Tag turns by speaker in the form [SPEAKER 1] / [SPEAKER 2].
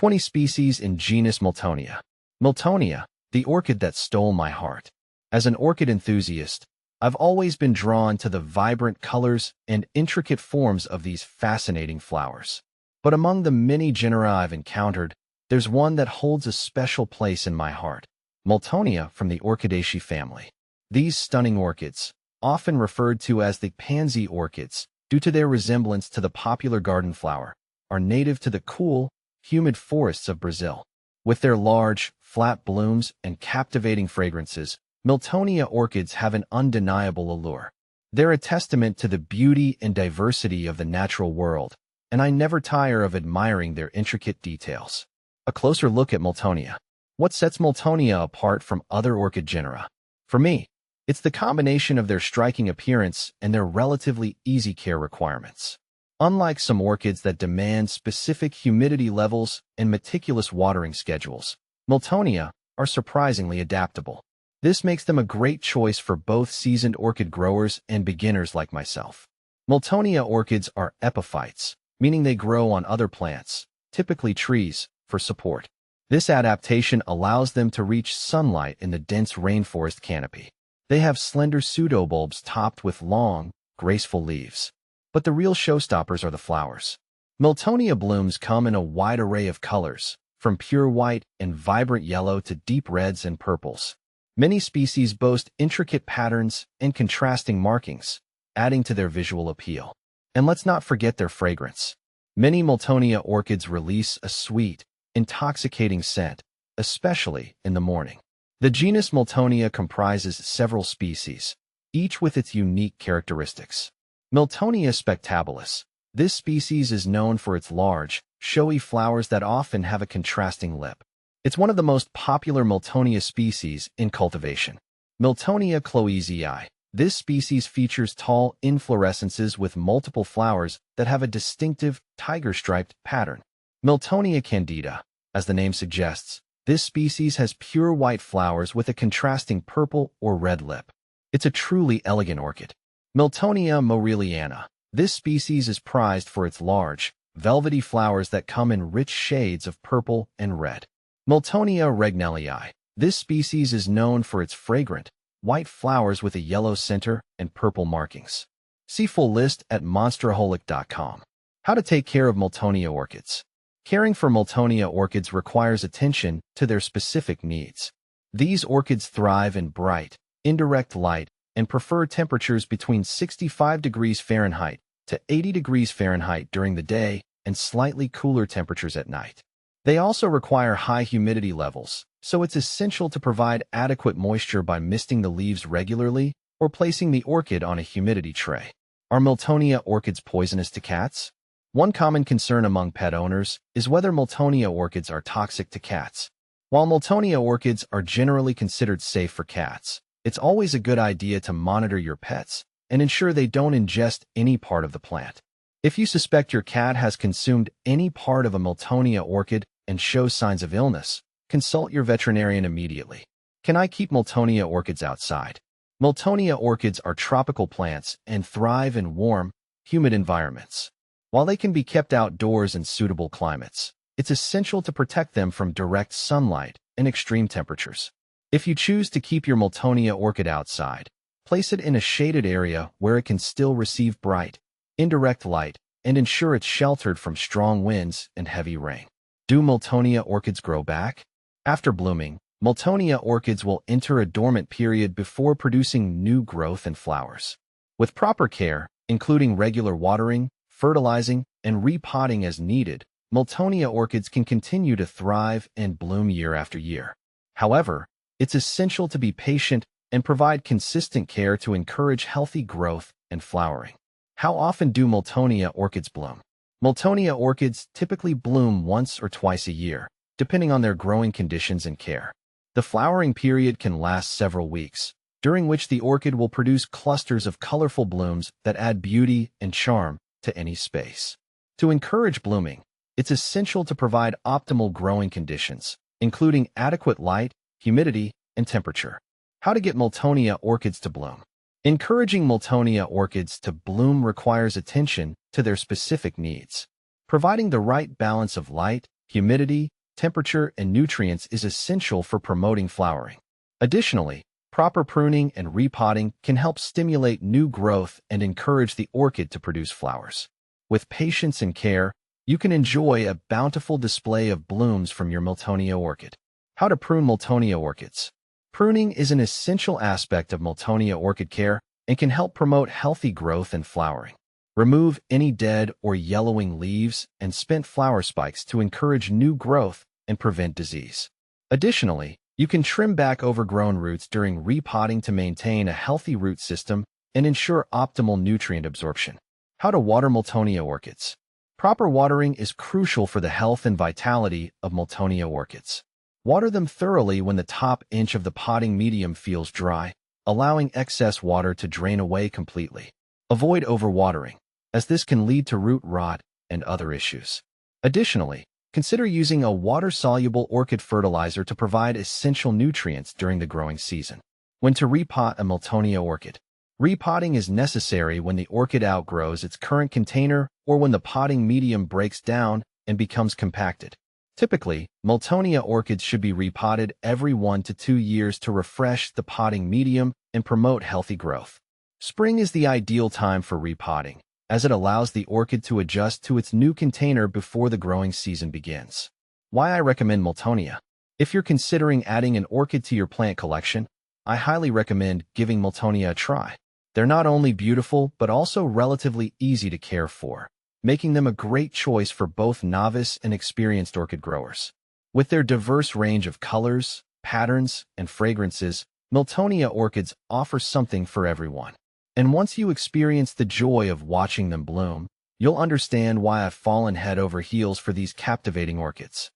[SPEAKER 1] 20 species in genus Miltonia. Miltonia, the orchid that stole my heart. As an orchid enthusiast, I've always been drawn to the vibrant colors and intricate forms of these fascinating flowers. But among the many genera I've encountered, there's one that holds a special place in my heart. Miltonia from the Orchidaceae family. These stunning orchids, often referred to as the pansy orchids due to their resemblance to the popular garden flower, are native to the cool, humid forests of Brazil. With their large, flat blooms and captivating fragrances, Miltonia orchids have an undeniable allure. They're a testament to the beauty and diversity of the natural world, and I never tire of admiring their intricate details. A closer look at Miltonia. What sets Miltonia apart from other orchid genera? For me, it's the combination of their striking appearance and their relatively easy care requirements. Unlike some orchids that demand specific humidity levels and meticulous watering schedules, Miltonia are surprisingly adaptable. This makes them a great choice for both seasoned orchid growers and beginners like myself. Miltonia orchids are epiphytes, meaning they grow on other plants, typically trees, for support. This adaptation allows them to reach sunlight in the dense rainforest canopy. They have slender pseudobulbs topped with long, graceful leaves. But the real showstoppers are the flowers. Miltonia blooms come in a wide array of colors, from pure white and vibrant yellow to deep reds and purples. Many species boast intricate patterns and contrasting markings, adding to their visual appeal. And let's not forget their fragrance. Many Miltonia orchids release a sweet, intoxicating scent, especially in the morning. The genus Miltonia comprises several species, each with its unique characteristics. Miltonia spectabilis. This species is known for its large, showy flowers that often have a contrasting lip. It's one of the most popular Miltonia species in cultivation. Miltonia cloezii. This species features tall inflorescences with multiple flowers that have a distinctive, tiger-striped pattern. Miltonia candida. As the name suggests, this species has pure white flowers with a contrasting purple or red lip. It's a truly elegant orchid. Miltonia morelliana. This species is prized for its large, velvety flowers that come in rich shades of purple and red. Miltonia regnellii. This species is known for its fragrant, white flowers with a yellow center and purple markings. See full list at monsteraholic.com. How to take care of Miltonia orchids. Caring for Miltonia orchids requires attention to their specific needs. These orchids thrive in bright, indirect light and prefer temperatures between 65 degrees Fahrenheit to 80 degrees Fahrenheit during the day and slightly cooler temperatures at night. They also require high humidity levels, so it's essential to provide adequate moisture by misting the leaves regularly or placing the orchid on a humidity tray. Are Miltonia orchids poisonous to cats? One common concern among pet owners is whether Miltonia orchids are toxic to cats. While Miltonia orchids are generally considered safe for cats, it's always a good idea to monitor your pets and ensure they don't ingest any part of the plant. If you suspect your cat has consumed any part of a Miltonia orchid and shows signs of illness, consult your veterinarian immediately. Can I keep Miltonia orchids outside? Miltonia orchids are tropical plants and thrive in warm, humid environments. While they can be kept outdoors in suitable climates, it's essential to protect them from direct sunlight and extreme temperatures. If you choose to keep your Miltonia orchid outside, place it in a shaded area where it can still receive bright, indirect light and ensure it's sheltered from strong winds and heavy rain. Do Miltonia orchids grow back? After blooming, Miltonia orchids will enter a dormant period before producing new growth and flowers. With proper care, including regular watering, fertilizing, and repotting as needed, Miltonia orchids can continue to thrive and bloom year after year. However, it's essential to be patient and provide consistent care to encourage healthy growth and flowering. How often do Miltonia orchids bloom? Miltonia orchids typically bloom once or twice a year, depending on their growing conditions and care. The flowering period can last several weeks, during which the orchid will produce clusters of colorful blooms that add beauty and charm to any space. To encourage blooming, it's essential to provide optimal growing conditions, including adequate light, humidity, and temperature. How to get Miltonia orchids to bloom. Encouraging Miltonia orchids to bloom requires attention to their specific needs. Providing the right balance of light, humidity, temperature, and nutrients is essential for promoting flowering. Additionally, proper pruning and repotting can help stimulate new growth and encourage the orchid to produce flowers. With patience and care, you can enjoy a bountiful display of blooms from your Miltonia orchid. How to prune Miltonia orchids. Pruning is an essential aspect of Miltonia orchid care and can help promote healthy growth and flowering. Remove any dead or yellowing leaves and spent flower spikes to encourage new growth and prevent disease. Additionally, you can trim back overgrown roots during repotting to maintain a healthy root system and ensure optimal nutrient absorption. How to water Miltonia orchids. Proper watering is crucial for the health and vitality of Miltonia orchids. Water them thoroughly when the top inch of the potting medium feels dry, allowing excess water to drain away completely. Avoid overwatering, as this can lead to root rot and other issues. Additionally, consider using a water-soluble orchid fertilizer to provide essential nutrients during the growing season. When to repot a Miltonia orchid. Repotting is necessary when the orchid outgrows its current container or when the potting medium breaks down and becomes compacted. Typically, Miltonia orchids should be repotted every 1 to 2 years to refresh the potting medium and promote healthy growth. Spring is the ideal time for repotting, as it allows the orchid to adjust to its new container before the growing season begins. Why I recommend Miltonia. If you're considering adding an orchid to your plant collection, I highly recommend giving Miltonia a try. They're not only beautiful, but also relatively easy to care for, making them a great choice for both novice and experienced orchid growers. With their diverse range of colors, patterns, and fragrances, Miltonia orchids offer something for everyone. And once you experience the joy of watching them bloom, you'll understand why I've fallen head over heels for these captivating orchids.